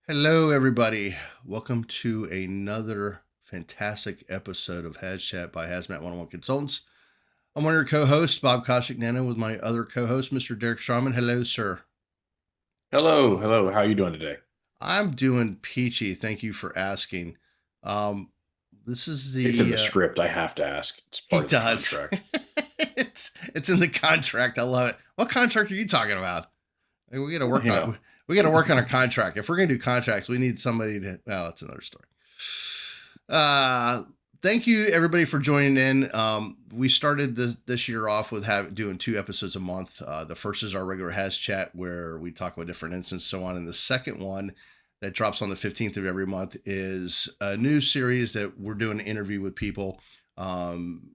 Hello, everybody. Welcome to another fantastic episode of HazChat by HazMat 101 Consultants. I'm one of your co-hosts, Bob Koshik Nano, with my other co-host, Mr. Derek Strawman. Hello, sir. Hello, hello. How are you doing today? I'm doing peachy. Thank you for asking. Um, this is It's in the the script. I have to ask. It's part It of the does. contract. it's in the contract. I love it. What contract are you talking about? Hey, we got to Well, work on we got to work on a contract. If we're gonna do contracts, we need somebody to. Well, that's another story. Uh, Thank you everybody for joining in. We started this year off with doing 2 episodes a month. The first is our regular Has Chat where we talk about different incidents, so on. And the second one that drops on the 15th of every month is a new series that we're doing an interview with people, um,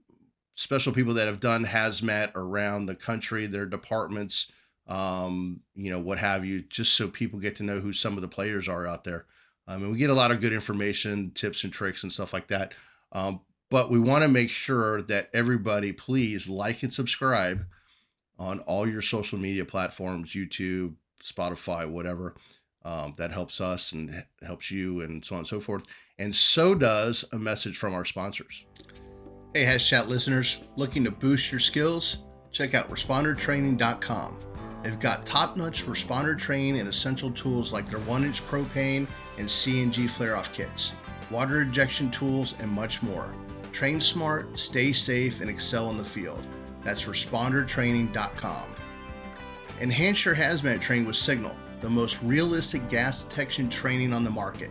special people that have done hazmat around the country, their departments, what have you, just so people get to know who some of the players are out there. And we get a lot of good information, tips and tricks and stuff like that. But we want to make sure that everybody please like and subscribe on all your social media platforms, YouTube, Spotify, whatever. That helps us and helps you, and so on and so forth. And so does a message from our sponsors. Hey, HazChat listeners, looking to boost your skills? Check out respondertraining.com. They've got top-notch responder training and essential tools like their 1-inch propane and CNG flare-off kits, water ejection tools, and much more. Train smart, stay safe, and excel in the field. That's respondertraining.com. Enhance your hazmat training with Signal, the most realistic gas detection training on the market.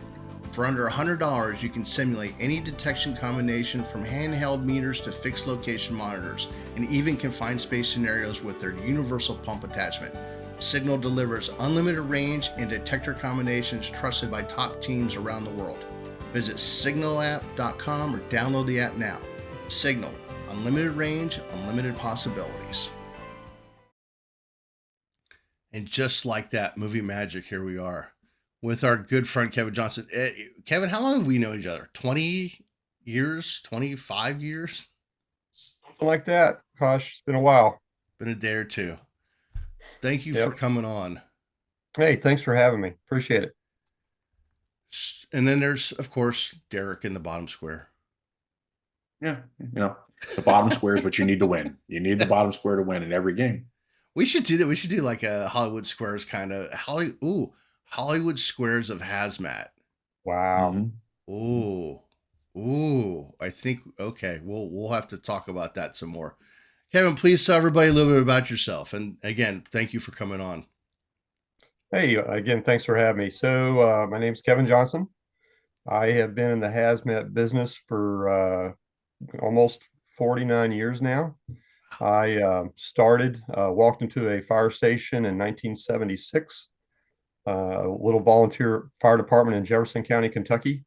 For under $100, you can simulate any detection combination from handheld meters to fixed location monitors, and even confined space scenarios with their universal pump attachment. Signal delivers unlimited range and detector combinations trusted by top teams around the world. Visit signalapp.com or download the app now. Signal, unlimited range, unlimited possibilities. And just like that, movie magic, here we are with our good friend Kevin Johnson. Kevin, how long have we known each other? 20 years? 25 years? Something like that. Gosh, it's been a while. Been a day or two. Thank you for Yep. coming on. Hey, thanks for having me. Appreciate it. And then there's, of course, Derek in the bottom square. Yeah, the bottom square is what you need to win. You need the bottom square to win in every game. We should do that. We should do like a Hollywood Squares kind of Hollywood Squares of hazmat. Wow. hmm Ooh, ooh. I think okay. We'll have to talk about that some more. Kevin, please tell everybody a little bit about yourself. And again, thank you for coming on. Hey, again, thanks for having me. My name's Kevin Johnson. I have been in the hazmat business for almost 49 years now. I walked into a fire station in 1976, a little volunteer fire department in Jefferson County, Kentucky,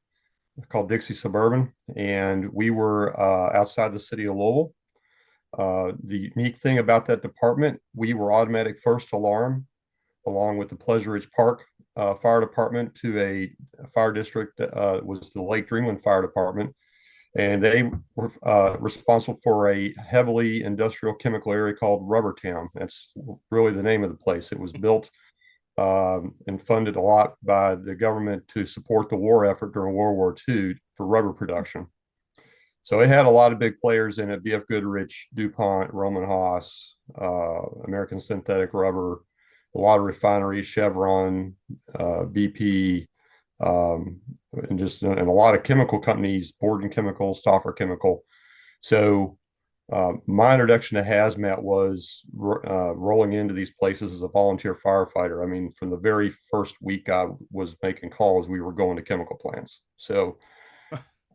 called Dixie Suburban, and we were outside the city of Louisville. The unique thing about that department, we were automatic first alarm, along with the Pleasure Ridge Park Fire Department, to a fire district that was the Lake Dreamland Fire Department. And they were responsible for a heavily industrial chemical area called Rubber Town. That's really the name of the place. It was built and funded a lot by the government to support the war effort during World War II for rubber production. So it had a lot of big players in it: BF Goodrich, DuPont, Roman Haas, American Synthetic Rubber, a lot of refineries, Chevron, BP, and a lot of chemical companies, Borden Chemical, Stauffer Chemical. So my introduction to hazmat was rolling into these places as a volunteer firefighter. I mean, from the very first week I was making calls, we were going to chemical plants. So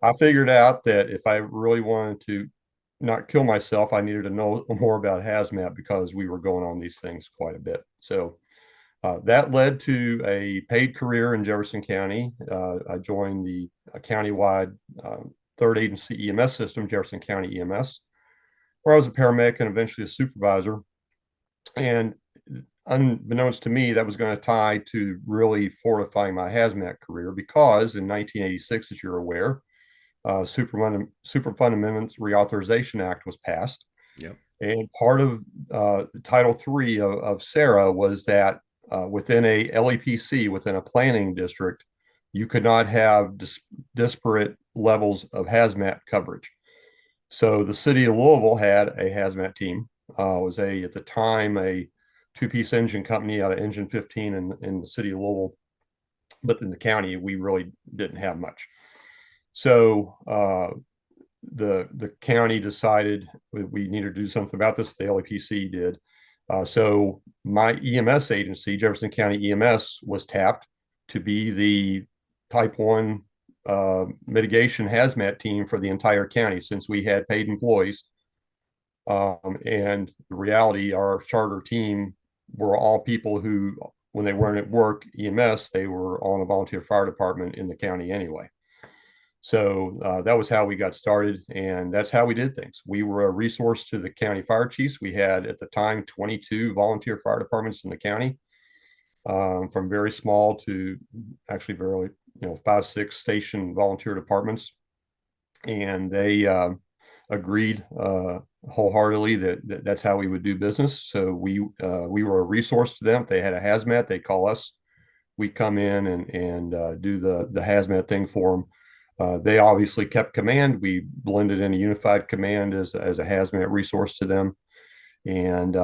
I figured out that if I really wanted to not kill myself, I needed to know more about hazmat because we were going on these things quite a bit. So that led to a paid career in Jefferson County. I joined the countywide third agency EMS system, Jefferson County EMS, where I was a paramedic and eventually a supervisor. And unbeknownst to me, that was going to tie to really fortifying my hazmat career because in 1986, as you're aware, Superfund Amendments Reauthorization Act was passed. Yep. And part of Title III of SARA was that within a LEPC, within a planning district, you could not have disparate levels of hazmat coverage. So the city of Louisville had a hazmat team. It was at the time a two-piece engine company out of Engine 15 in the city of Louisville, but in the county we really didn't have much. So the county decided we needed to do something about this. The LAPC did. So my EMS agency, Jefferson County EMS, was tapped to be the Type 1 mitigation hazmat team for the entire county, since we had paid employees. And the reality, our charter team were all people who, when they weren't at work EMS, they were on a volunteer fire department in the county anyway. So that was how we got started, and that's how we did things. We were a resource to the county fire chiefs. We had at the time 22 volunteer fire departments in the county, from very small to actually very, 5-6 station volunteer departments, and they agreed wholeheartedly that that's how we would do business. So we were a resource to them. If they had a hazmat, they'd call us. We'd come in and do the hazmat thing for them. They obviously kept command. We blended in a unified command as a hazmat resource to them, and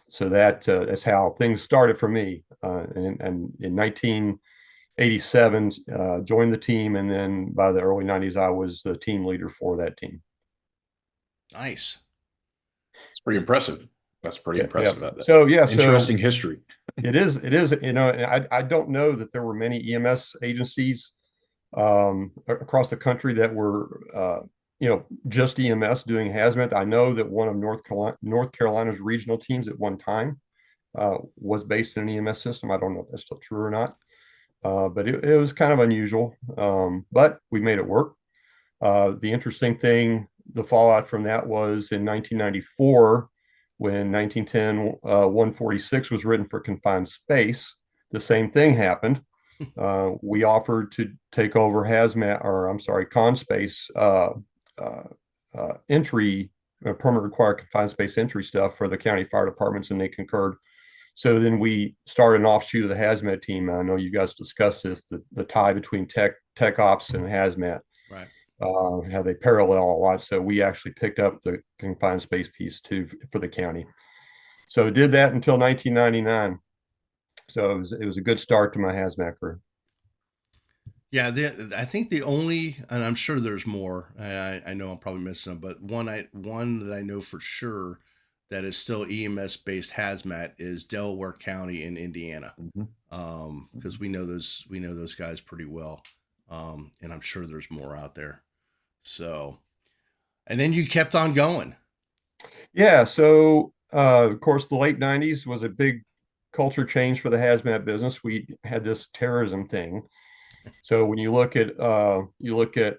so that's how things started for me. And in 1987, joined the team, and then by the early 90s, I was the team leader for that team. Nice. It's pretty impressive. That's pretty impressive. Yeah. So interesting history. It is. I don't know that there were many EMS agencies across the country that were just EMS doing hazmat. I know that one of North Carolina's regional teams at one time was based in an EMS system. I don't know if that's still true or not, but it was kind of unusual, but we made it work. The interesting thing, the fallout from that was in 1994, when 1910 146 was written for confined space. The same thing happened. We offered to take over con space entry, permanent required confined space entry stuff for the county fire departments, and they concurred. So then we started an offshoot of the hazmat team. I know you guys discussed this, the tie between tech ops and hazmat, right? How they parallel a lot. So we actually picked up the confined space piece too for the county. So did that until 1999. So it was a good start to my hazmat career. Yeah, I think the only, and I'm sure there's more. I know I'm probably missing them, but one that I know for sure that is still EMS based hazmat is Delaware County in Indiana, because we know those guys pretty well, and I'm sure there's more out there. So, and then you kept on going. Yeah. So of course, the late 90s was a big culture change for the hazmat business. We had this terrorism thing. So when you look at Anshiriko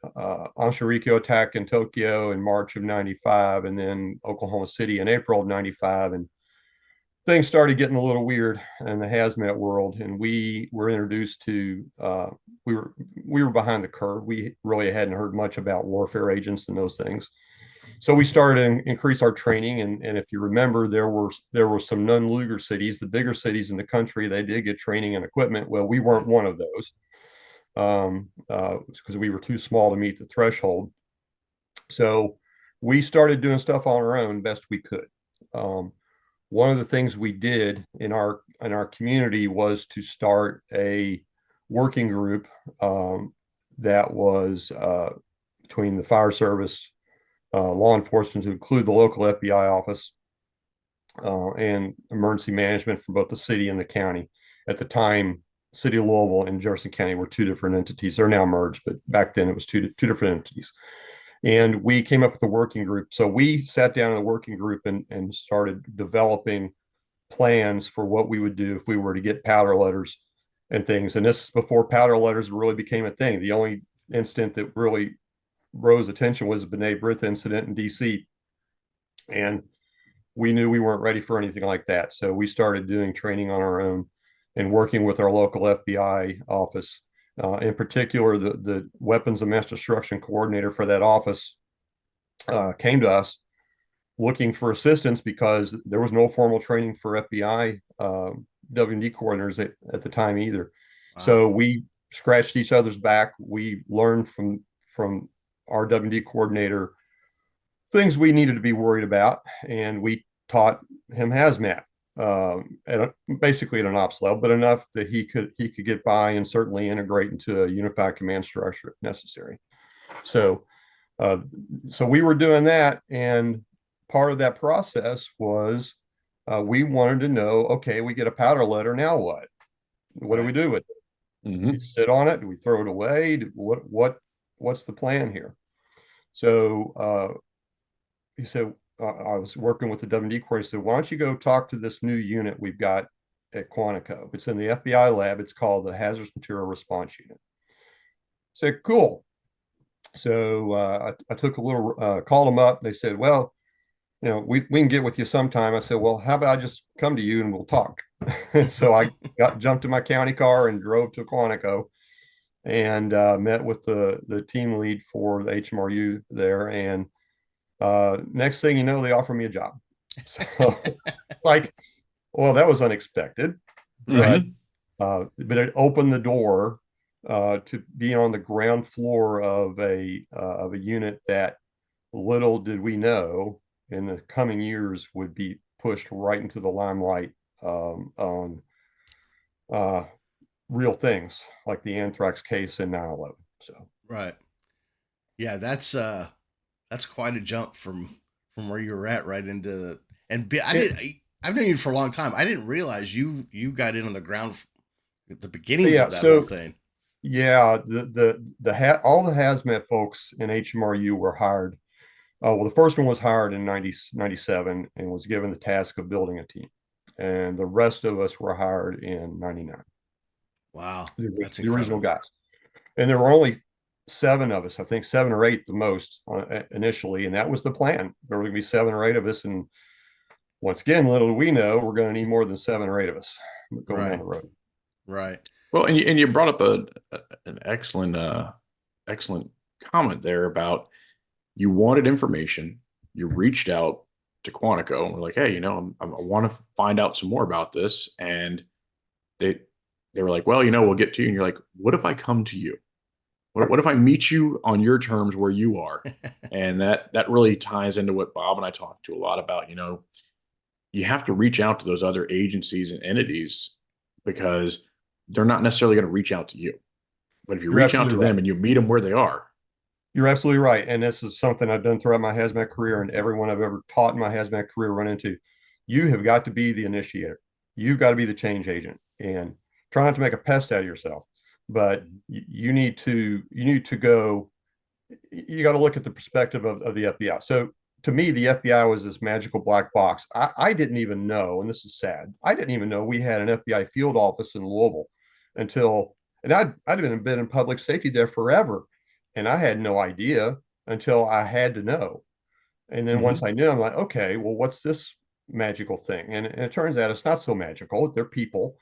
attack in Tokyo in March of 95, and then Oklahoma City in April of 95, and things started getting a little weird in the hazmat world, and we were introduced to we were behind the curve. We really hadn't heard much about warfare agents and those things. So we started to increase our training, and if you remember, there were some non-Luger cities, the bigger cities in the country. They did get training and equipment. Well, we weren't one of those, because we were too small to meet the threshold. So we started doing stuff on our own best we could. One of the things we did in our community was to start a working group that was between the fire service, law enforcement, to include the local FBI office, and emergency management for both the city and the county. At the time, City of Louisville and Jefferson County were two different entities. They're now merged, but back then it was two different entities. And we came up with a working group. So we sat down in a working group and started developing plans for what we would do if we were to get powder letters and things. And this is before powder letters really became a thing. The only incident that really rose attention was the B'nai B'rith incident in DC. And we knew we weren't ready for anything like that. So we started doing training on our own and working with our local FBI office. In particular, the weapons of mass destruction coordinator for that office came to us looking for assistance because there was no formal training for FBI W&D coordinators at the time either. Wow. So we scratched each other's back. We learned from our W&D coordinator things we needed to be worried about, and we taught him HazMat basically at an ops level, but enough that he could get by and certainly integrate into a unified command structure if necessary. So so we were doing that, and part of that process was we wanted to know, okay, we get a powder letter, now what? What do we do with it? Mm-hmm. We sit on it? Do we throw it away? What's the plan here? So he said, I was working with the W&D coordinator. He said, why don't you go talk to this new unit we've got at Quantico? It's in the FBI lab. It's called the Hazardous Material Response Unit. I said, cool. So I took a little, called them up. They said, well, we can get with you sometime. I said, well, how about I just come to you and we'll talk? And so I jumped in my county car and drove to Quantico and met with the team lead for the HMRU there. And next thing you know, they offer me a job. So like, well, that was unexpected, but it opened the door to being on the ground floor of a unit that little did we know in the coming years would be pushed right into the limelight on real things like the anthrax case in 9/11. So Right. Yeah, that's quite a jump from where you were at right into I've known you for a long time. I didn't realize you got in on the ground at the beginnings yeah, of that whole thing. yeah, all the hazmat folks in HMRU were hired. Well, the first one was hired in 97 and was given the task of building a team. And the rest of us were hired in 99. Wow, that's The original incredible. guys. And there were only 7 of us, I think 7 or 8 the most initially. And that was the plan. There were going to be 7 or 8 of us. And once again, little do we know, we're going to need more than 7 or 8 of us going down Right. the road. Right. Well, and you brought up an excellent comment there about you wanted information, you reached out to Quantico and were like, hey, I want to find out some more about this, and they were like, well, we'll get to you, and you're like, what if I come to you? What if I meet you on your terms where you are? And that really ties into what Bob and I talked to a lot about. You have to reach out to those other agencies and entities because they're not necessarily going to reach out to you. But if you You're reach out to absolutely them right. and you meet them where they are. You're absolutely right. And this is something I've done throughout my hazmat career, and everyone I've ever taught in my hazmat career run into. You have got to be the initiator. You've got to be the change agent, and try not to make a pest out of yourself. But you need to go. You got to look at the perspective of the FBI. So to me, the FBI was this magical black box. I didn't even know, and this is sad, I didn't even know we had an FBI field office in Louisville until, and I'd been in public safety there forever. And I had no idea until I had to know. And then once I knew, I'm like, okay, well, what's this magical thing? And it turns out it's not so magical. They're people,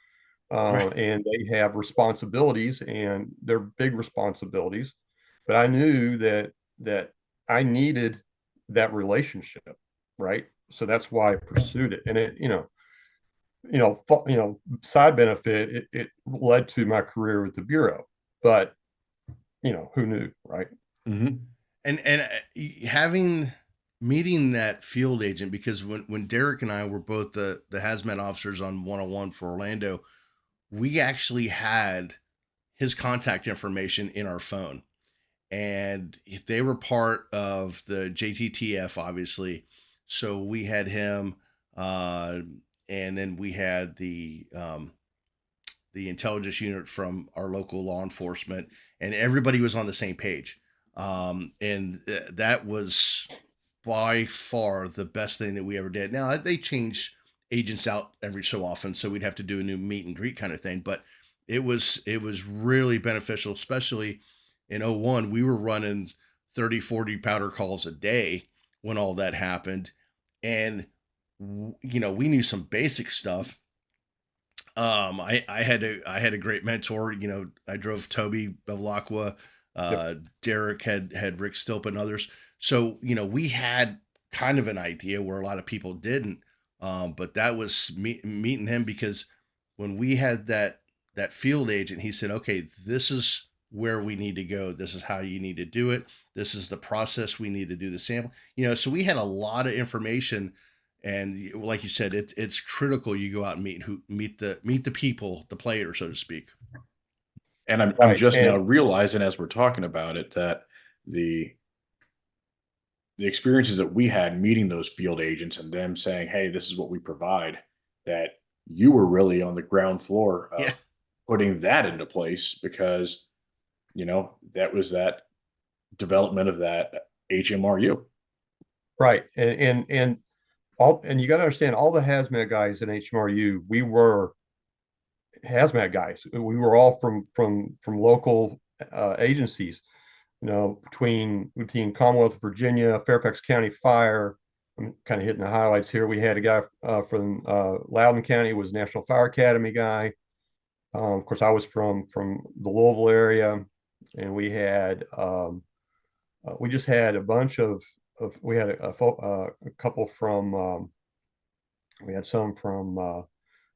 Right. and they have responsibilities, and they're big responsibilities. But I knew that I needed that relationship, right? So that's why I pursued it. And it, side benefit, it led to my career with the Bureau. But who knew, right? And having meeting that field agent, because when Derek and I were both the hazmat officers on 101 for Orlando, we actually had his contact information in our phone, and they were part of the JTTF, obviously. So we had him, and then we had the intelligence unit from our local law enforcement, and everybody was on the same page. And that was by far the best thing that we ever did. Now they change agents out every so often, so we'd have to do a new meet and greet kind of thing. But it was really beneficial, especially in '01. We were running 30, 40 powder calls a day when all that happened, and we knew some basic stuff. I had a great mentor. I drove Toby Bevlaqua. Yep. Derek had Rick Stilp and others. So we had kind of an idea where a lot of people didn't. But that was meeting him, because when we had that field agent, he said, okay, this is where we need to go. This is how you need to do it. This is the process we need to do the sample. So we had a lot of information, and like you said, it's critical you go out and meet the people, the player, so to speak. And I'm Right. just now And realizing as we're talking about it that the experiences that we had meeting those field agents and them saying, "Hey, this is what we provide," that you were really on the ground floor Yeah. of putting that into place because that was that development of that HMRU. right. And you got to understand, all the hazmat guys in HMRU, we were hazmat guys. We were all from local agencies. Between Commonwealth of Virginia, Fairfax County Fire. I'm kind of hitting the highlights here. We had a guy from Loudoun County, was National Fire Academy guy. Of course, I was from the Louisville area, and we just had a bunch of we had a couple from we had some from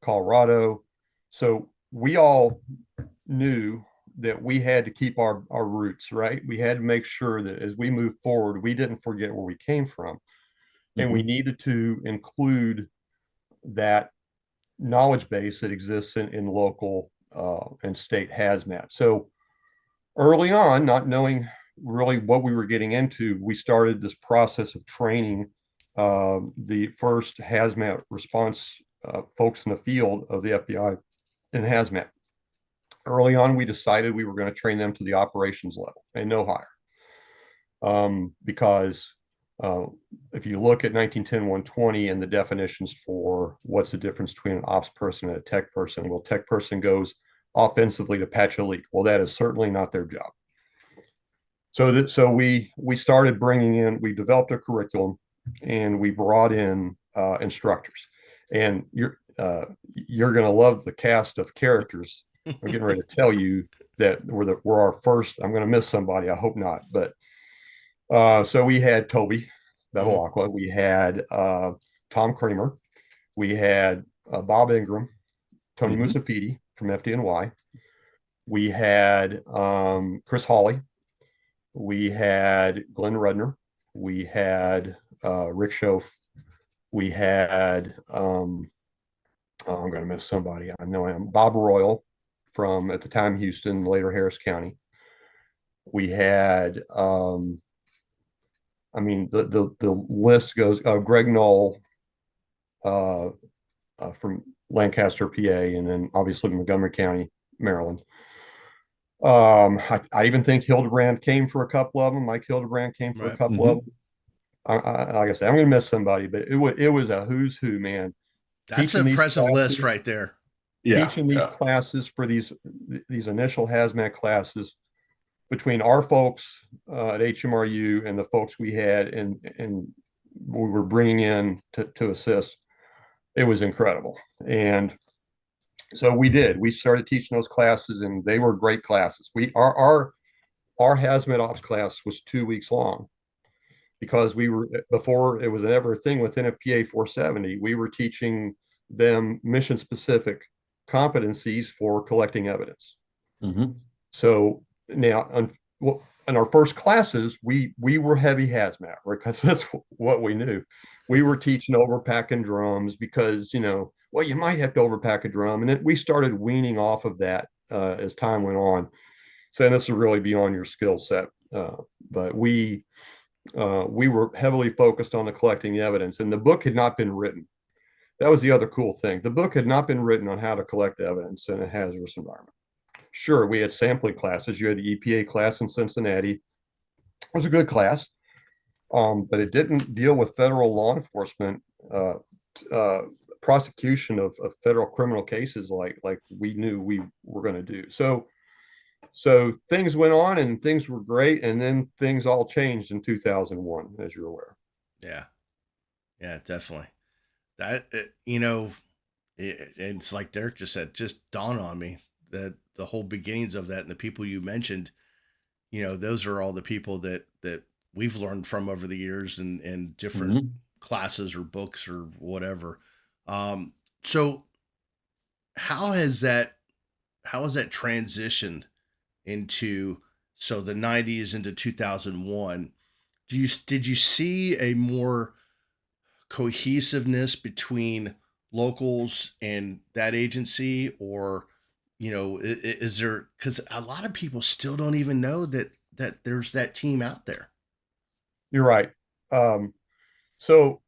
Colorado. So we all knew that we had to keep our roots, right? We had to make sure that as we move forward, we didn't forget where we came from. And we Mhm. needed to include that knowledge base that exists in local and state hazmat. So early on, not knowing really what we were getting into, we started this process of training the first hazmat response folks in the field of the FBI in hazmat. Early on, we decided we were going to train them to the operations level and no higher. Because if you look at 1910-120 and the definitions for what's the difference between an ops person and a tech person, well, tech person goes offensively to patch a leak. Well, that is certainly not their job. So we started bringing in, we developed a curriculum, and we brought in instructors. And you're going to love the cast of characters. I'm getting ready to tell you that we're our first. I'm going to miss somebody. I hope not. But so we had Toby Mhm. Bevilacqua. We had Tom Kramer. We had Bob Ingram, Tony Mhm. Musafidi from FDNY. We had Chris Hawley. We had Glenn Rudner. We had Rick Schoaf. We had, I'm going to miss somebody. I know I am. Bob Royal from, at the time, Houston, later Harris County. We had, the list goes, Greg Knoll uh, from Lancaster, PA, and then obviously Montgomery County, Maryland. I even think Hildebrand came for a couple of them. Mike Hildebrand came for a Right. couple of Mhm. them. Like I said, I'm going to miss somebody, but it was a who's who, man. That's an Teaching these impressive list classes, right there. Yeah. teaching these Yeah. classes for these initial hazmat classes between our folks at HMRU and the folks we had and we were bringing in to assist. It was incredible, and so we started teaching those classes, and they were great classes. Our hazmat ops class was 2 weeks long, because we were, before it was ever a thing with NFPA 470, we were teaching them mission specific competencies for collecting evidence. Mhm. So now, well, in our first classes, we were heavy hazmat, right? Because that's what we knew. We were teaching overpacking drums because, well, you might have to overpack a drum, and then we started weaning off of that as time went on, saying this is really beyond your skill set. But we were heavily focused on the collecting the evidence, and the book had not been written. That was the other cool thing. The book had not been written on how to collect evidence in a hazardous environment. Sure, we had sampling classes. You had the EPA class in Cincinnati. It was a good class, but it didn't deal with federal law enforcement uh, uh, prosecution of federal criminal cases like we knew we were going to do. So things went on, and things were great, and then things all changed in 2001, as you're aware. Yeah. Yeah, definitely. That it's like Derek just said, just dawned on me that the whole beginnings of that and the people you mentioned, those are all the people that we've learned from over the years and different Mhm. classes or books or whatever. So how has that transitioned into, so the 90s into 2001? Did you see a more cohesiveness between locals and that agency, or is there, because a lot of people still don't even know that there's that team out there. You're right. So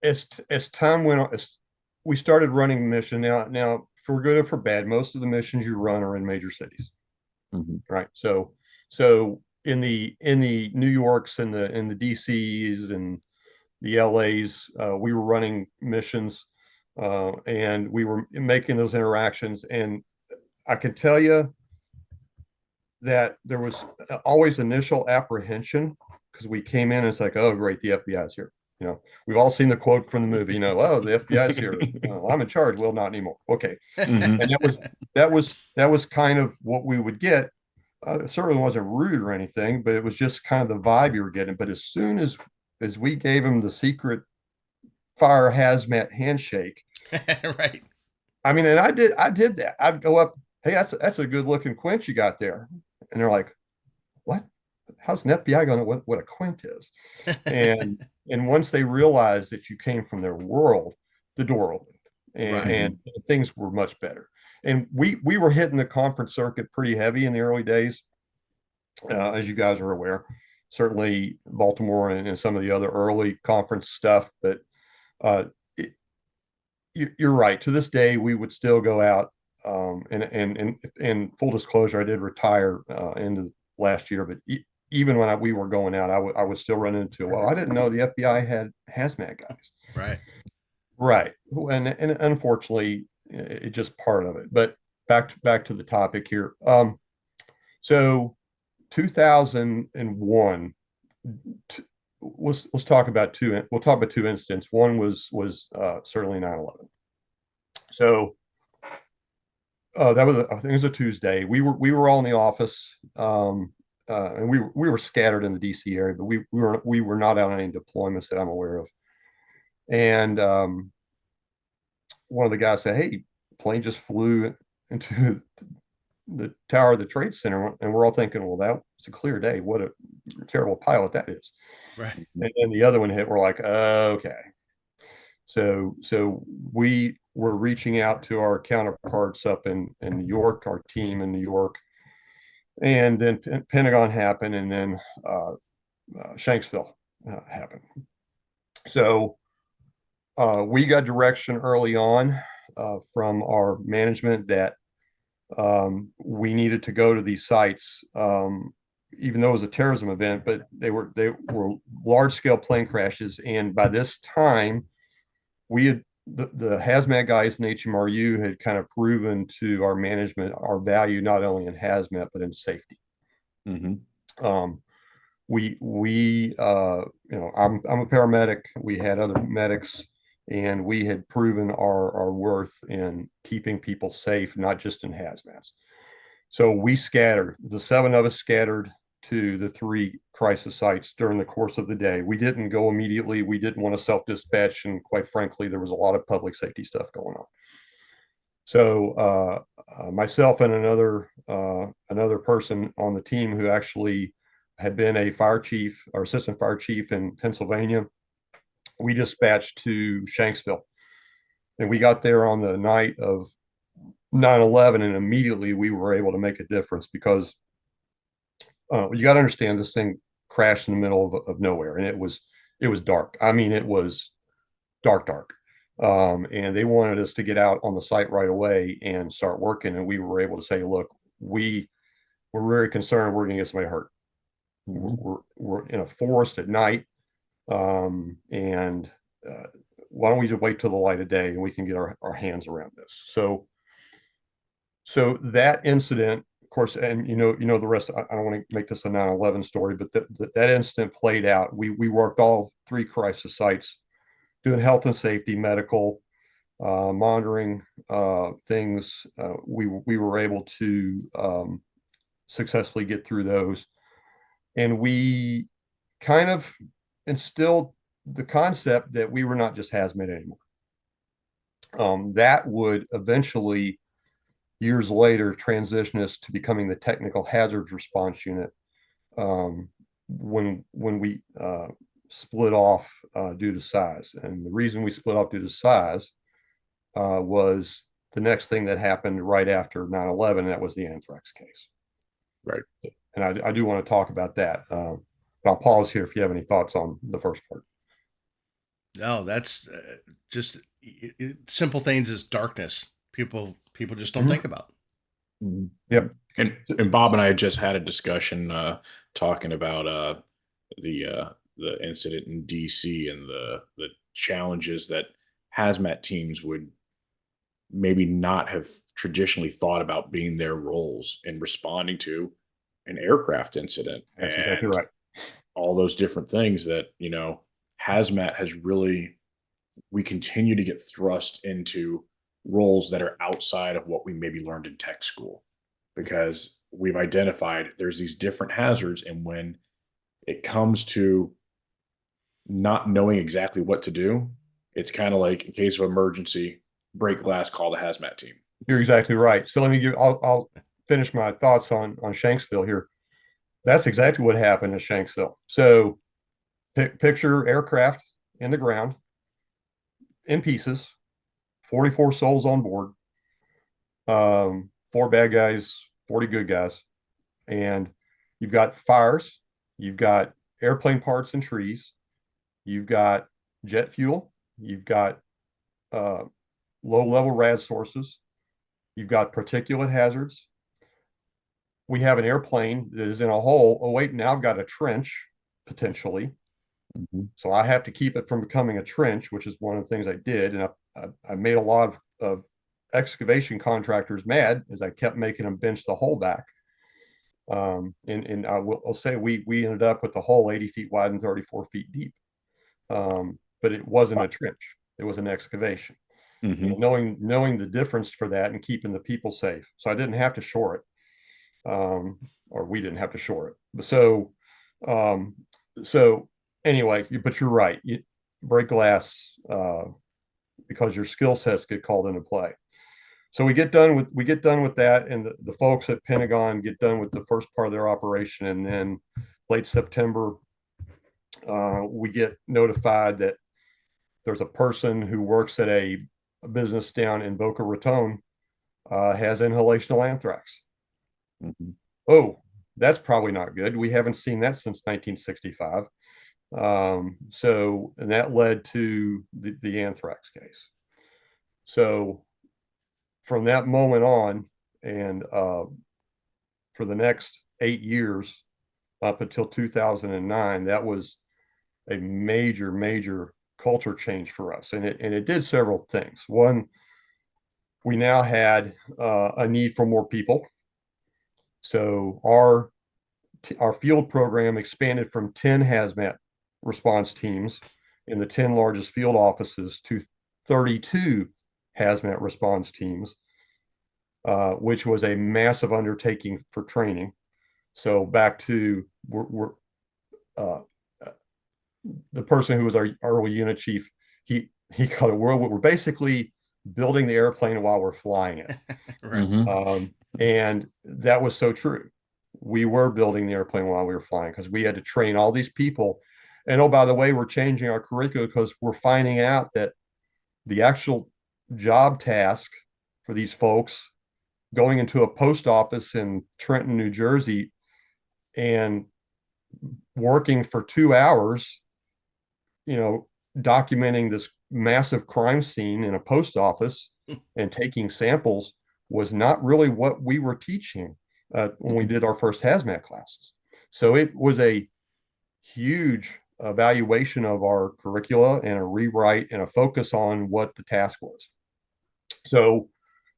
as time went on, as we started running mission, now for good or for bad, most of the missions you run are in major cities, right? So in the New Yorks and the DCs and the LAs, we were running missions, and we were making those interactions. And I can tell you that there was always initial apprehension because we came in and it's like, oh, great, the FBI is here. We've all seen the quote from the movie, oh, the FBI is here. I'm in charge. Well, not anymore. Okay. Mm-hmm. And that was kind of what we would get. It certainly wasn't rude or anything, but it was just kind of the vibe you were getting. But as soon as we gave him the secret fire hazmat handshake, Right. I mean, and I did that. I'd go up, hey, that's a good looking quinch you got there, and they're like, what? How's an FBI going to know what a quint is? And once they realized that you came from their world, the door opened, Right. and things were much better. And we were hitting the conference circuit pretty heavy in the early days, as you guys are aware. Certainly Baltimore and some of the other early conference stuff, but uh, it, you're right. To this day, we would still go out. And full disclosure, I did retire into last year, but even when we were going out, I would still run into, well, I didn't know the FBI had hazmat guys. Right. Right. And unfortunately, it's just part of it. But back to the topic here. So 2001, let's talk about we'll talk about two incidents. One was certainly 9/11. So that was, I think it was a Tuesday. We were all in the office, and we were scattered in the DC area, but we were not out on any deployments that I'm aware of. And one of the guys said, "Hey, plane just flew into the tower of the Trade Center," and we're all thinking, "Well, that was a clear day. What a terrible pilot that is." Right. And the other one hit. We're like, "Okay." So we were reaching out to our counterparts up in New York, our team in New York, and then Pentagon happened, and then Shanksville happened. So we got direction early on from our management that we needed to go to these sites, even though it was a terrorism event, but they were large scale plane crashes, and by this time we had the hazmat guys in HMRU had kind of proven to our management our value not only in hazmat but in safety. We I'm a paramedic. We had other medics, and we had proven our worth in keeping people safe, not just in hazmats. So we scattered. The seven of us scattered to the three crisis sites during the course of the day. We didn't go immediately. We didn't want to self-dispatch, and quite frankly, there was a lot of public safety stuff going on. So myself and another person on the team who actually had been a fire chief or assistant fire chief in Pennsylvania, we dispatched to Shanksville, and we got there on the night of 9/11, and immediately we were able to make a difference because you got to understand, this thing crashed in the middle of nowhere, and it was dark. I mean, it was dark. And they wanted us to get out on the site right away and start working. And we were able to say, look, we're very concerned we're going to get somebody hurt. We're in a forest at night. And why don't we just wait till the light of day and we can get our hands around this? So that incident, of course, and you know the rest. I don't want to make this a 9/11 story, but that incident played out. We worked all three crisis sites, doing health and safety, medical, monitoring things. We were able to successfully get through those, and we kind of instilled the concept that we were not just hazmat anymore. That would eventually, years later, transition us to becoming the technical hazards response unit, when we split off due to size. And the reason we split off due to size was the next thing that happened right after 9/11, and that was the anthrax case. Right. And I do want to talk about that. But I'll pause here if you have any thoughts on the first part. No, that's just simple things as darkness. People just don't Mhm. think about. Yep. And Bob and I just had a discussion talking about the incident in DC and the challenges that hazmat teams would maybe not have traditionally thought about being their roles in responding to an aircraft incident. That's exactly And right. all those different things that, hazmat has really, we continue to get thrust into roles that are outside of what we maybe learned in tech school, because we've identified there's these different hazards. And when it comes to not knowing exactly what to do, it's kind of like, in case of emergency, break glass, call the hazmat team. You're exactly right. So I'll finish my thoughts on Shanksville here. That's exactly what happened in Shanksville. So picture aircraft in the ground in pieces, 44 souls on board, 4 bad guys, 40 good guys. And you've got fires, you've got airplane parts and trees, you've got jet fuel, you've got low level rad sources, you've got particulate hazards. We have an airplane that is in a hole. Oh, wait, now I've got a trench potentially. Mhm. So I have to keep it from becoming a trench, which is one of the things I did. And I made a lot of excavation contractors mad as I kept making them bench the hole back. And I'll say we ended up with the hole 80 feet wide and 34 feet deep. But it wasn't a trench; it was an excavation. Mhm. And knowing the difference for that and keeping the people safe, so I didn't have to shore it, or we didn't have to shore it. But um, so anyway, but you're right. You break glass because your skill sets get called into play. So we get done with that, and the folks at Pentagon get done with the first part of their operation, and then late September, we get notified that there's a person who works at a business down in Boca Raton has inhalational anthrax. Mhm. Oh, that's probably not good. We haven't seen that since 1965. And that led to the anthrax case. So from that moment on, and for the next 8 years up until 2009, that was a major culture change for us, and it did several things. One, we now had a need for more people, so our field program expanded from 10 hazmat response teams in the 10 largest field offices to 32 hazmat response teams, which was a massive undertaking for training. So back to uh, the person who was our early unit chief, he called it world. We're basically building the airplane while we're flying it. Right. And that was so true. We were building the airplane while we were flying because we had to train all these people. And oh, by the way, we're changing our curriculum because we're finding out that the actual job task for these folks going into a post office in Trenton, New Jersey, and working for 2 hours, documenting this massive crime scene in a post office and taking samples was not really what we were teaching when we did our first hazmat classes. So it was a huge evaluation of our curricula and a rewrite and a focus on what the task was. So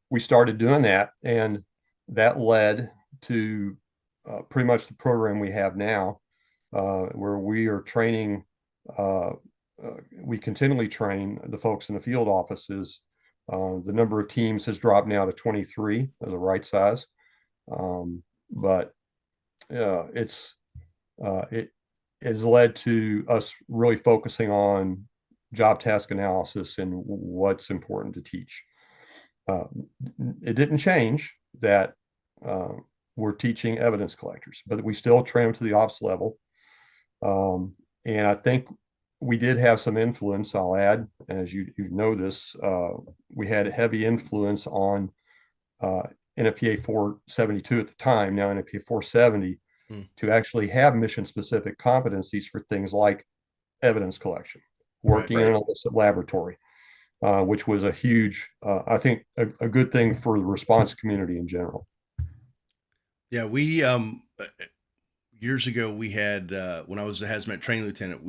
we started doing that, and that led to pretty much the program we have now, where we are training. We continually train the folks in the field offices. The number of teams has dropped now to 23 as a right size, but it has led to us really focusing on job task analysis and what's important to teach. It didn't change that we're teaching evidence collectors, but we still train them to the ops level. And I think we did have some influence, I'll add, as you know this, we had heavy influence on NFPA 472 at the time, now NFPA 470, to actually have mission-specific competencies for things like evidence collection, working in an illicit laboratory, which was a huge, I think, a good thing for the response community in general. Yeah, we years ago we had when I was a hazmat training lieutenant,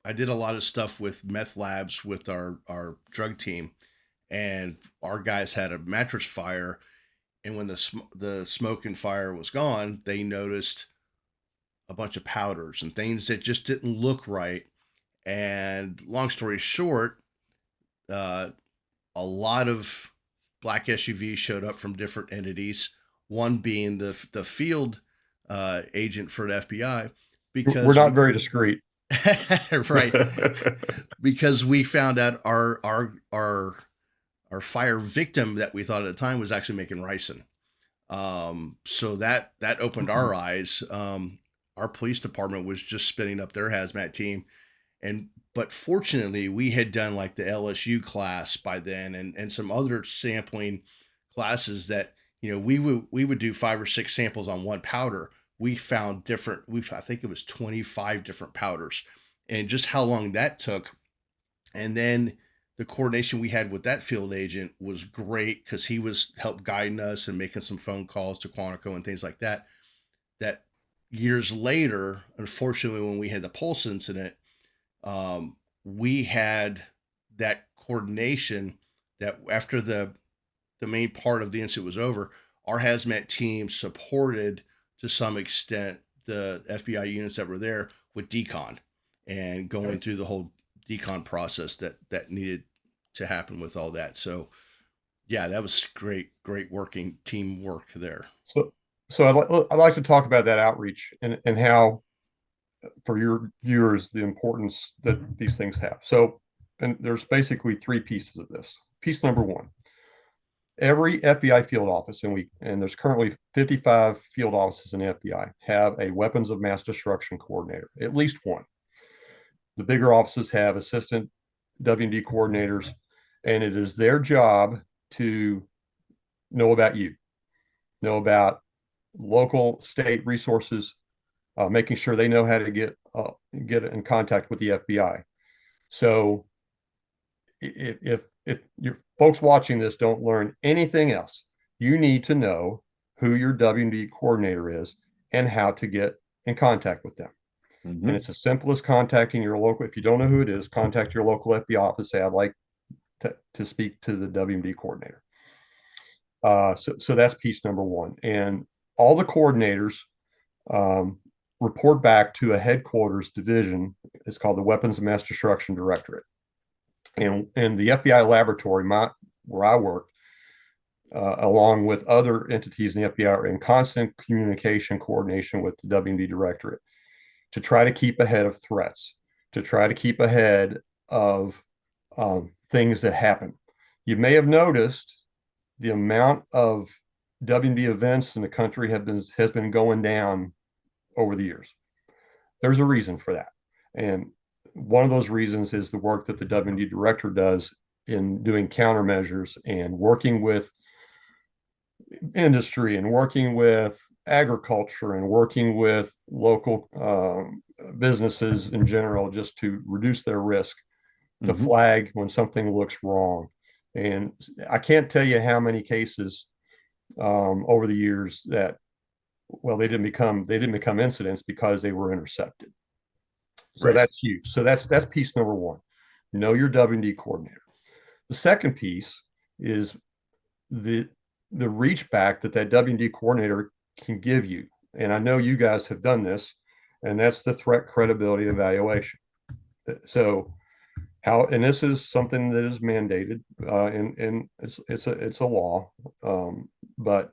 I did a lot of stuff with meth labs with our drug team, and our guys had a mattress fire, and when the smoke and fire was gone, they noticed a bunch of powders and things that just didn't look right. And long story short, uh, a lot of black SUVs showed up from different entities. One being the field agent for the FBI, because we're not very discreet, right? Because we found out our fire victim that we thought at the time was actually making ricin. So that opened our eyes. Our police department was just spinning up their hazmat team, but fortunately we had done like the LSU class by then, and some other sampling classes that, we would do 5 or 6 samples on one powder. We found I think it was 25 different powders, and just how long that took. And then the coordination we had with that field agent was great, because he was help guiding us and making some phone calls to Quantico and things like that. That years later, unfortunately, when we had the Pulse incident, we had that coordination that after the main part of the incident was over, our hazmat team supported to some extent the FBI units that were there with decon and going through the whole decon process that needed to happen with all that. So yeah, that was great working teamwork there. So I'd like to talk about that outreach and how, for your viewers, the importance that these things have. So, and there's basically 3 pieces of this. Piece number 1, every FBI field office, and there's currently 55 field offices in the FBI, have a weapons of mass destruction coordinator, at least one. The bigger offices have assistant W&D coordinators, and it is their job to know about you, know about local, state resources, making sure they know how to get in contact with the FBI. So if your folks watching this don't learn anything else, you need to know who your W&D coordinator is and how to get in contact with them. And it's as simple as contacting your local. If you don't know who it is, contact your local FBI office. Say, I'd like to speak to the W&D coordinator. So that's piece number 1. And all the coordinators report back to a headquarters division. It's called the Weapons of Mass Destruction Directorate. And the FBI laboratory, where I work, along with other entities in the FBI, are in constant communication, coordination with the W&D Directorate to try to keep ahead of threats, to try to keep ahead of things that happen. You may have noticed the amount of W&D events in the country has been going down over the years. There's a reason for that. And one of those reasons is the work that the W&D director does in doing countermeasures and working with industry and working with agriculture and working with local businesses in general, just to reduce their risk, to flag when something looks wrong. And I can't tell you how many cases over the years that, well, they didn't become incidents because they were intercepted. So that's huge. So that's piece number 1. Know your W&D coordinator. The second piece is the reach back that W&D coordinator can give you. And I know you guys have done this, and that's the threat credibility evaluation. So and this is something that is mandated, and it's a law, but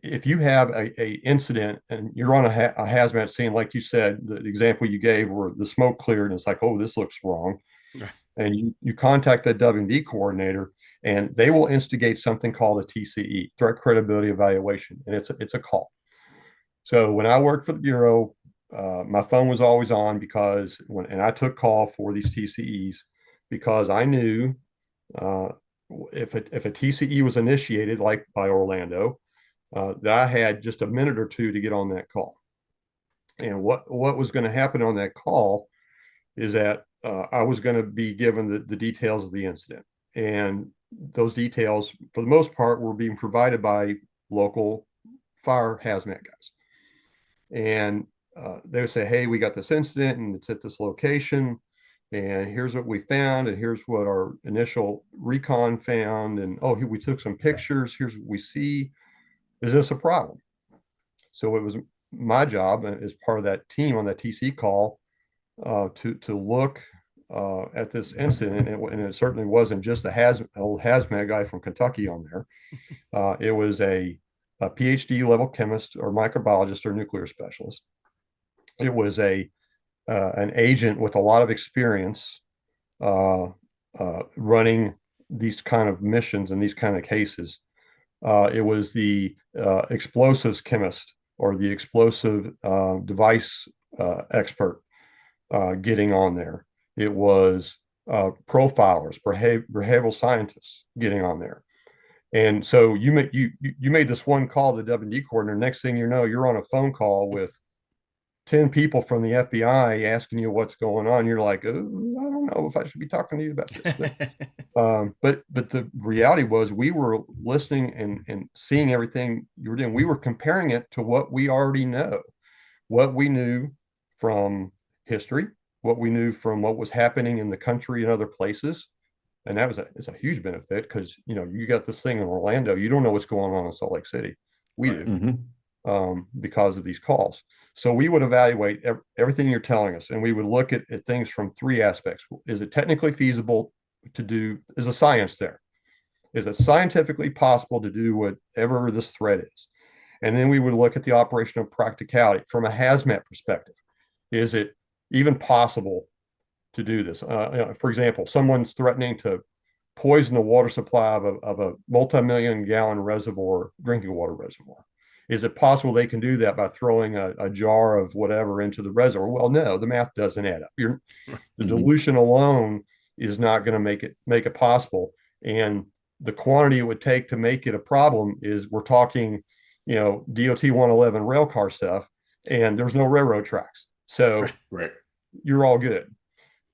if you have a incident and you're on a hazmat scene, like you said, the example you gave where the smoke cleared and it's like, oh, this looks wrong. Right. And you contact that W&D coordinator and they will instigate something called a TCE, threat credibility evaluation. And it's a call. So when I worked for the Bureau, my phone was always on because and I took call for these TCEs because I knew uh, if a TCE was initiated, like by Orlando, that I had just a minute or two to get on that call. And what was going to happen on that call is that I was going to be given the details of the incident. And those details, for the most part, were being provided by local fire hazmat guys. And they would say, hey, we got this incident and it's at this location. And here's what we found. And here's what our initial recon found. And oh, we took some pictures. Here's what we see. Is this a problem? So it was my job as part of that team on that TC call to look at this incident, and it certainly wasn't just old hazmat guy from Kentucky on there. It was a PhD level chemist or microbiologist or nuclear specialist. It was an agent with a lot of experience running these kind of missions and these kind of cases. It was the explosives chemist or the explosive device expert getting on there. It was profilers, behavioral scientists getting on there. And so you made this one call to the W&D coordinator. Next thing you know, you're on a phone call with 10 people from the FBI asking you what's going on. You're like, oh, I don't know if I should be talking to you about this. But the reality was we were listening and seeing everything you were doing. We were comparing it to what we already know, what we knew from history, what we knew from what was happening in the country and other places. And that was it's a huge benefit because, you got this thing in Orlando. You don't know what's going on in Salt Lake City. We do. Mm-hmm. Because of these calls. So we would evaluate everything you're telling us, and we would look at things from three aspects. Is it technically feasible to do? Is a science there? Is it scientifically possible to do whatever this threat is? And then we would look at the operational practicality from a hazmat perspective. Is it even possible to do this? For example, someone's threatening to poison the water supply of a multi-million gallon reservoir, drinking water reservoir. Is it possible they can do that by throwing a jar of whatever into the reservoir? Well, no, the math doesn't add up. The dilution alone is not going to make it possible. And the quantity it would take to make it a problem is we're talking, DOT 111 rail car stuff, and there's no railroad tracks. So right. You're all good.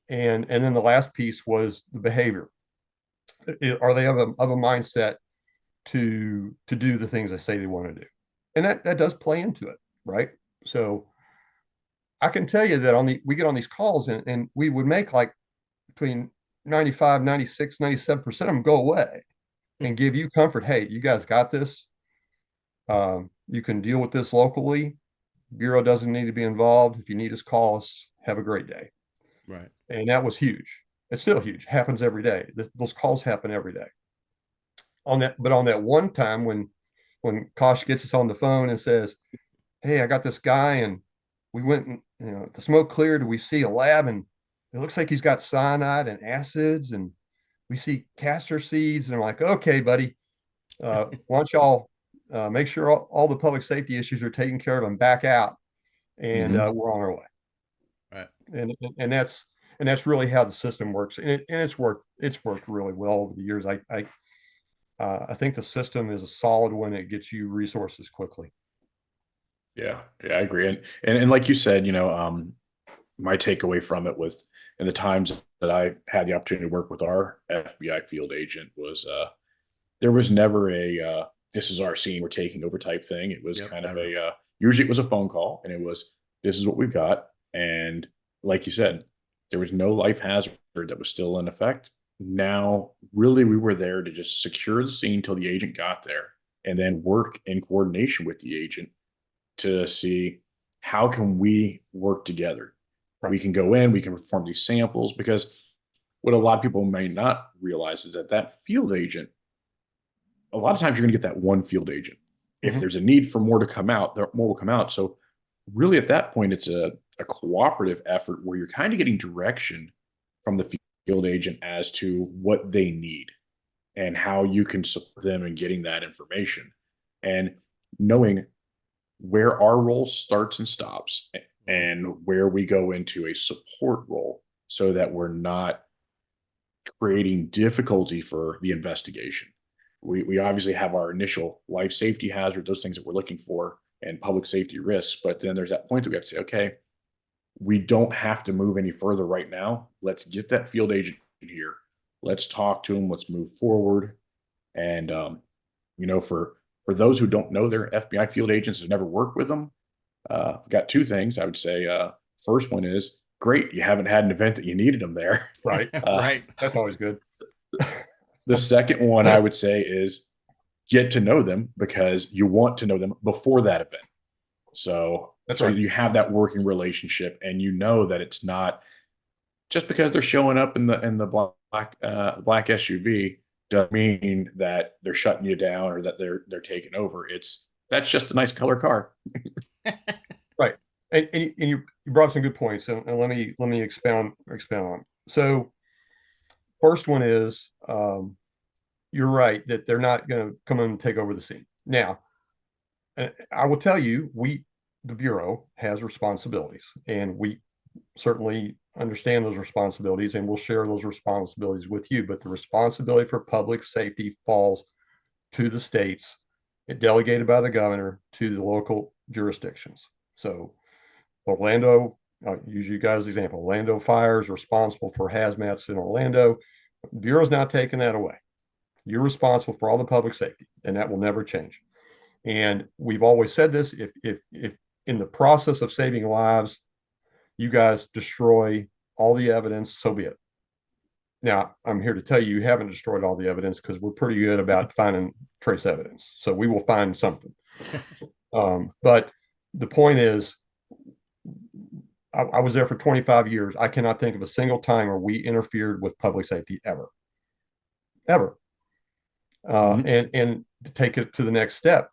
And then the last piece was the behavior. Are they of a mindset to do the things they say they want to do? And that does play into it, right? So I can tell you that we get on these calls and we would make like between 95, 96, 97% of them go away and give you comfort. Hey, you guys got this. You can deal with this locally. Bureau doesn't need to be involved. If you need us, call us. Have a great day. Right. And that was huge. It's still huge. Happens every day. Those calls happen every day. But on that one time when Kosh gets us on the phone and says, hey, I got this guy and we went and, the smoke cleared and we see a lab and it looks like he's got cyanide and acids and we see castor seeds. And I'm like, okay, buddy, why don't y'all make sure all the public safety issues are taken care of and back out. And we're on our way. Right. And that's really how the system works. And it's worked really well over the years. I think the system is a solid one. It gets you resources quickly. Yeah, I agree. And like you said, my takeaway from it was in the times that I had the opportunity to work with our FBI field agent was there was never a this is our scene, we're taking over type thing. It was kind of usually it was a phone call and it was this is what we've got. And like you said, there was no life hazard that was still in effect. Now, really, we were there to just secure the scene till the agent got there and then work in coordination with the agent to see how can we work together. Right. We can go in, we can perform these samples, because what a lot of people may not realize is that field agent, a lot of times you're going to get that one field agent. If there's a need for more to come out, more will come out. So really at that point, it's a cooperative effort where you're kind of getting direction from the field agent as to what they need and how you can support them in getting that information, and knowing where our role starts and stops and where we go into a support role so that we're not creating difficulty for the investigation. We obviously have our initial life safety hazard, those things that we're looking for, and public safety risks. But then there's that point that we have to say, okay, we don't have to move any further right now. Let's get that field agent here. Let's talk to them. Let's move forward. And for those who don't know their FBI field agents, have never worked with them, I've got two things I would say. First one is great. You haven't had an event that you needed them there. Right. Right. That's always good. The second one I would say is get to know them because you want to know them before that event. So That's so right. you have that working relationship, and you know that it's not just because they're showing up in the black SUV doesn't mean that they're shutting you down or that they're taking over. That's just a nice color car. Right. And you brought up some good points, and let me expound on. So first one is you're right that they're not going to come in and take over the scene. Now, I will tell you, the Bureau has responsibilities, and we certainly understand those responsibilities, and we'll share those responsibilities with you. But the responsibility for public safety falls to the states, delegated by the governor to the local jurisdictions. So Orlando, I'll use you guys as an example. Orlando Fire is responsible for hazmats in Orlando. Bureau's not taking that away. You're responsible for all the public safety, and that will never change. And we've always said this: if in the process of saving lives, you guys destroy all the evidence, so be it. Now, I'm here to tell you, you haven't destroyed all the evidence because we're pretty good about finding trace evidence. So we will find something. But the point is, I was there for 25 years. I cannot think of a single time where we interfered with public safety ever. And to take it to the next step,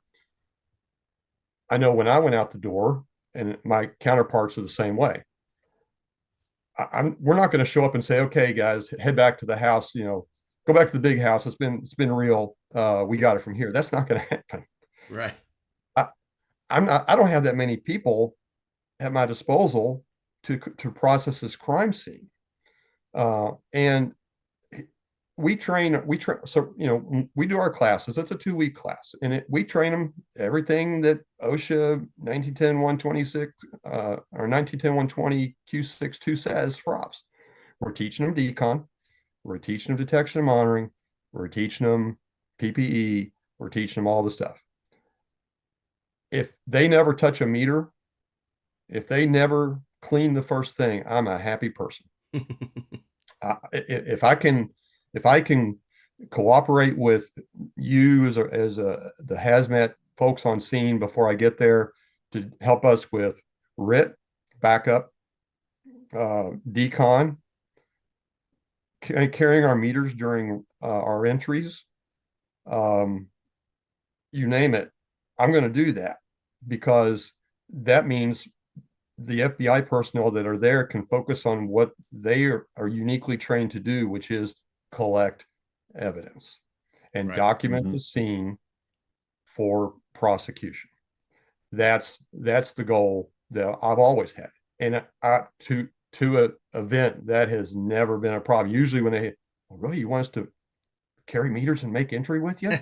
I know when I went out the door, and my counterparts are the same way. We're not going to show up and say, okay, guys, head back to the house, go back to the big house. It's been real. We got it from here. That's not going to happen. Right. I don't have that many people at my disposal to process this crime scene. And we train. So, we do our classes. It's a 2-week class, and we train them everything that OSHA 1910-126 or 1910-120 Q62 says for ops. We're teaching them decon. We're teaching them detection and monitoring. We're teaching them PPE. We're teaching them all the stuff. If they never touch a meter, if they never clean the first thing, I'm a happy person. If I can cooperate with you as the hazmat folks on scene before I get there to help us with RIT, backup, decon, carrying our meters during our entries, you name it, I'm going to do that, because that means the FBI personnel that are there can focus on what they are uniquely trained to do, which is collect evidence and document the scene for prosecution. That's the goal that I've always had. And to an event, that has never been a problem. Usually when really, you want us to carry meters and make entry with you?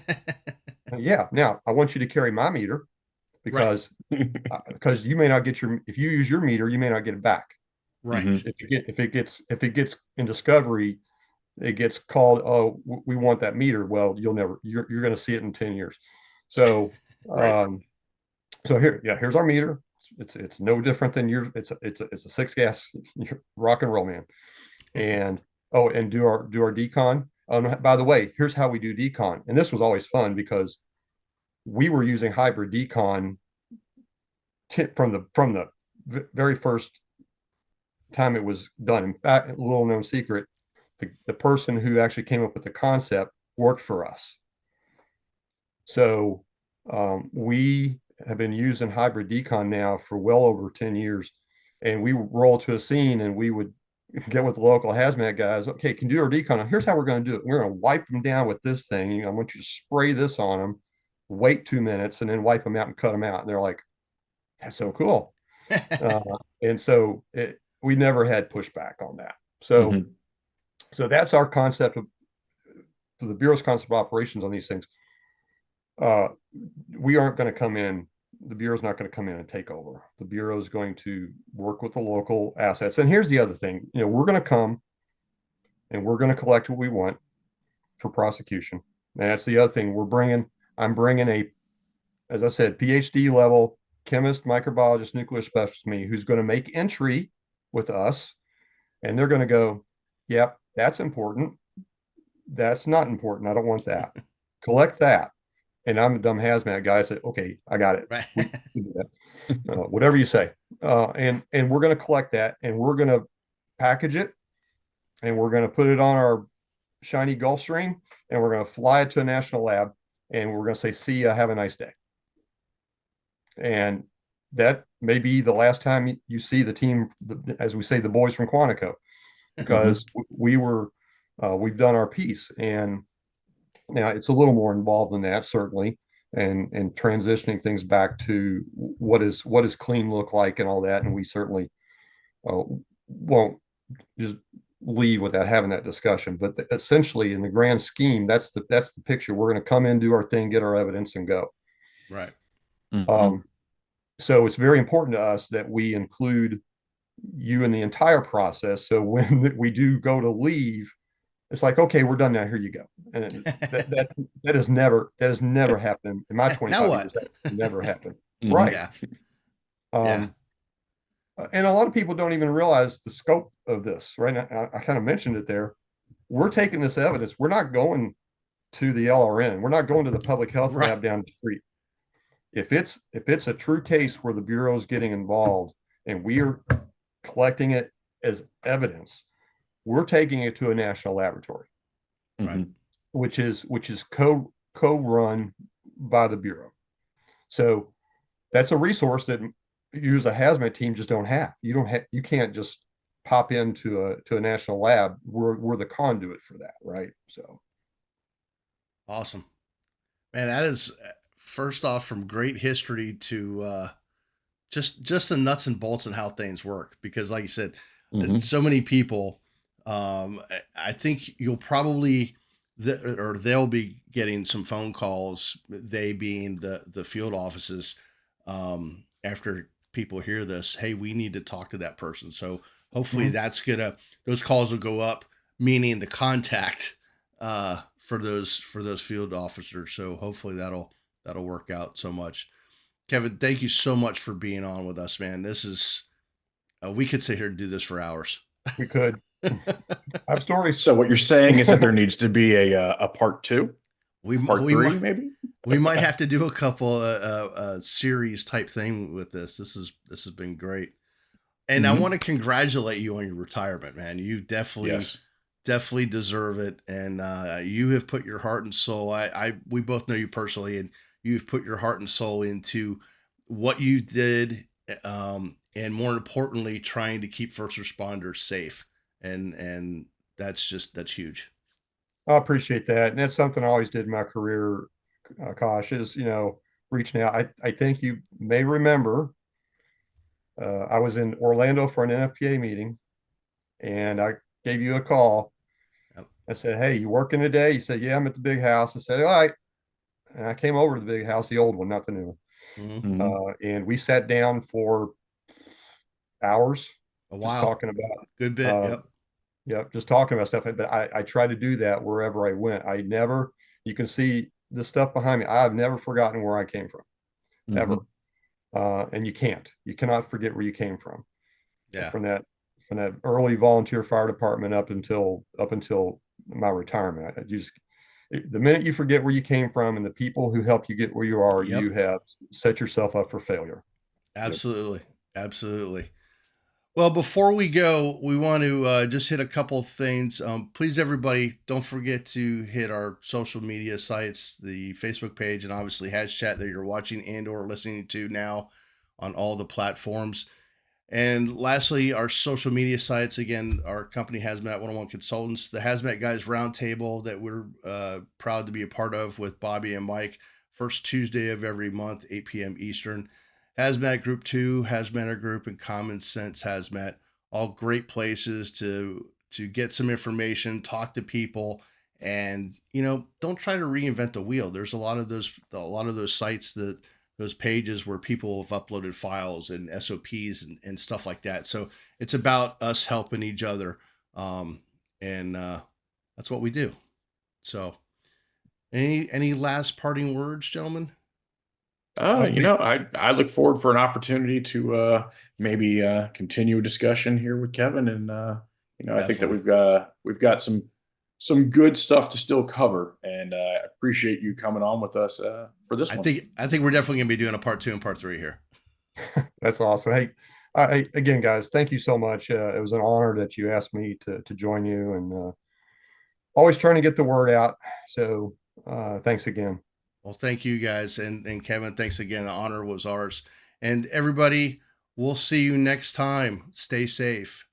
Yeah. Now I want you to carry my meter, because you may not get if you use your meter, you may not get it back. Right. If it gets in discovery, it gets called, oh, we want that meter. Well, you're going to see it in 10 years. So, here's our meter. It's no different than it's a 6-gas rock and roll, man. And do our decon. By the way, here's how we do decon. And this was always fun because we were using hybrid decon from the very first time it was done. In fact, a little known secret, the person who actually came up with the concept worked for us. So We have been using hybrid decon now for well over 10 years. And we roll to a scene and we would get with the local hazmat guys. Okay, can you do our decon? Here's how we're going to do it. We're going to wipe them down with this thing. You know, I want you to spray this on them, wait 2 minutes, and then wipe them out and cut them out. And they're like, that's so cool. Uh, and so we never had pushback on that. So, Mhm. so that's our concept of the Bureau's concept of operations on these things. We aren't going to come in. The Bureau's not going to come in and take over. The Bureau is going to work with the local assets. And here's the other thing, you know, we're going to come and we're going to collect what we want for prosecution. And that's the other thing I'm bringing as I said, PhD level chemist, microbiologist, nuclear specialist, me, who's going to make entry with us. And they're going to go, yep, that's important. That's not important. I don't want that. Collect that. And I'm a dumb hazmat guy. I said, okay, I got it. Right. We can do that. Whatever you say. And we're going to collect that and we're going to package it and we're going to put it on our shiny Gulfstream and we're going to fly it to a national lab and we're going to say, see ya, have a nice day. And that may be the last time you see the team, as we say, the boys from Quantico, because we've done our piece. And now it's a little more involved than that, certainly, and transitioning things back to what does clean look like and all that. And we certainly won't just leave without having that discussion. But essentially, in the grand scheme, that's the picture. We're going to come in, do our thing, get our evidence, and go. Right. Mm-hmm. So it's very important to us that we include you in the entire process. So when we do go to leave, it's like, okay, we're done now. Here you go. And that has never happened in my 25 years. That never happened. Mm-hmm. Right. Yeah. Yeah. And a lot of people don't even realize the scope of this, right? I kind of mentioned it there. We're taking this evidence. We're not going to the LRN. We're not going to the public health lab down the street. If it's a true case where the Bureau is getting involved and we are collecting it as evidence, we're taking it to a national laboratory, right, which is co-run by the Bureau. So that's a resource that you as a hazmat team just don't have. You can't just pop into a national lab. We're the conduit for that, right? So awesome, man. That is first off from great history to just the nuts and bolts and how things work. Because, like you said, so many people. I think you'll probably or they'll be getting some phone calls. They being the field offices after people hear this. Hey, we need to talk to that person. So hopefully those calls will go up, meaning the contact for those field officers. So hopefully that'll work out so much. Kevin, thank you so much for being on with us, man. This is we could sit here and do this for hours. We could. I have stories. So what you're saying is that there needs to be a part 2, part 3, maybe. We might have to do a couple series type thing with this. This has been great, and I want to congratulate you on your retirement, man. You definitely deserve it, and you have put your heart and soul. We both know you personally, and you've put your heart and soul into what you did, and more importantly, trying to keep first responders safe. And that's huge. I appreciate that. And that's something I always did in my career, Kosh, is, reaching out. I think you may remember, I was in Orlando for an NFPA meeting and I gave you a call. Yep. I said, hey, you working today? You said, yeah, I'm at the big house. I said, all right. And I came over to the big house, the old one, not the new one. And we sat down for hours, just talking about good bit. Yep, just talking about stuff. But I try to do that wherever I went. You can see the stuff behind me. I've never forgotten where I came from, ever. And you cannot forget where you came from. Yeah. From that early volunteer fire department up until my retirement. The minute you forget where you came from and the people who help you get where you are, you have set yourself up for failure. Absolutely. Absolutely. Well, before we go, we want to just hit a couple of things. Please, everybody, don't forget to hit our social media sites, the Facebook page, and obviously HazChat that you're watching and or listening to now on all the platforms. And lastly, our social media sites. Again, our company HazMat 101 Consultants, the HazMat Guys Roundtable that we're proud to be a part of with Bobby and Mike, first Tuesday of every month, 8 p.m. Eastern. HazMat Group 2, HazMatter Group, and Common Sense HazMat, all great places to get some information, talk to people, and don't try to reinvent the wheel. There's a lot of those sites, that those pages where people have uploaded files and SOPs and stuff like that. So it's about us helping each other, and that's what we do. So, any last parting words, gentlemen? I look forward for an opportunity to maybe continue a discussion here with Kevin, and I think that Definitely. we've got some good stuff to still cover, and I appreciate you coming on with us for this I one. think I think we're definitely gonna be doing a part 2 and part 3 here. That's awesome. Hey, again, guys, thank you so much. It was an honor that you asked me to join you, and always trying to get the word out. So thanks again. Well, thank you guys, and Kevin, thanks again. The honor was ours. And everybody, we'll see you next time. Stay safe.